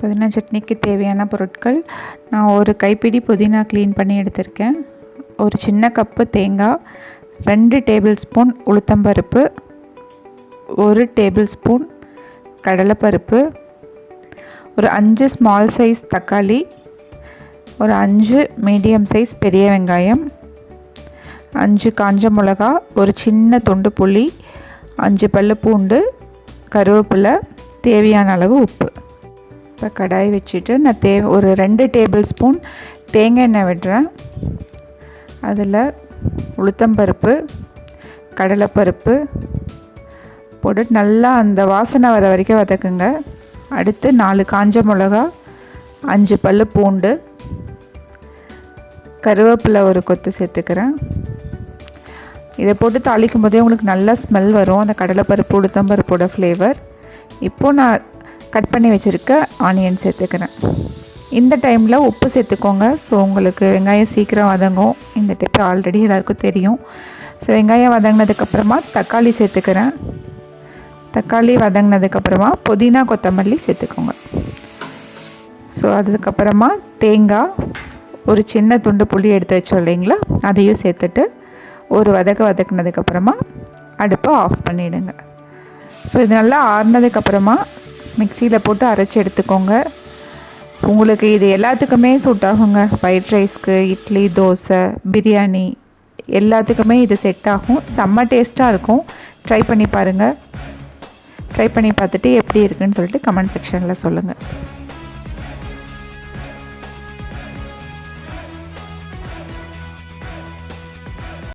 புதினா சட்னிக்கு தேவையான பொருட்கள், நான் ஒரு கைப்பிடி புதினா க்ளீன் பண்ணி எடுத்திருக்கேன். ஒரு சின்ன கப்பு தேங்காய், 2 டேபிள் ஸ்பூன் உளுத்தம்பருப்பு, 1 டேபிள் ஸ்பூன் கடலைப்பருப்பு, ஒரு 5 ஸ்மால் சைஸ் தக்காளி, ஒரு 5 மீடியம் சைஸ் பெரிய வெங்காயம், 5 காஞ்ச மிளகா, ஒரு சின்ன துண்டு புளி, 5 பல்லு பூண்டு, கருவேப்பிலை, தேவையான அளவு உப்பு. இப்போ கடாய் வச்சுட்டு நான் ஒரு 2 டேபிள் ஸ்பூன் தேங்காய் எண்ணெய் விடுறேன். அதில் உளுத்தம்பருப்பு, கடலைப்பருப்பு போட்டு நல்லா அந்த வாசனை வர வரைக்கும் வதக்குங்க. அடுத்து 4 காஞ்ச மிளகா, 5 பல்லு பூண்டு, கருவேப்பிலை ஒரு கொத்து சேர்த்துக்கிறேன். இதை போட்டு தாளிக்கும் போதே உங்களுக்கு நல்லா ஸ்மெல் வரும், அந்த கடலைப்பருப்பு உளுத்தம்பருப்போட ஃப்ளேவர். இப்போது நான் கட் பண்ணி வச்சுருக்க ஆனியன் சேர்த்துக்கிறேன். இந்த டைமில் உப்பு சேர்த்துக்கோங்க. ஸோ உங்களுக்கு வெங்காயம் சீக்கிரம் வதங்கும். இந்த டிப் ஆல்ரெடி எல்லாருக்கும் தெரியும். ஸோ வெங்காயம் வதங்கினதுக்கப்புறமா தக்காளி சேர்த்துக்கிறேன். தக்காளி வதங்கினதுக்கப்புறமா புதினா கொத்தமல்லி சேர்த்துக்கோங்க. ஸோ அதுக்கப்புறமா தேங்காய், ஒரு சின்ன துண்டு புளி எடுத்து வச்சோம் இல்லைங்களா, அதையும் சேர்த்துட்டு ஒரு வதக்குனதுக்கப்புறமா அடுப்பை ஆஃப் பண்ணிவிடுங்க. ஸோ இது நல்லா ஆறுனதுக்கப்புறமா மிக்சியில் போட்டு அரைச்சி எடுத்துக்கோங்க. உங்களுக்கு இது எல்லாத்துக்குமே சூட் ஆகுங்க. ஒயிட் ரைஸ்க்கு, இட்லி, தோசை, பிரியாணி எல்லாத்துக்குமே இது செட் ஆகும். செம்ம டேஸ்ட்டாக இருக்கும். ட்ரை பண்ணி பாருங்கள். ட்ரை பண்ணி பார்த்துட்டு எப்படி இருக்குன்னு சொல்லிட்டு கமெண்ட் செக்ஷனில் சொல்லுங்கள்.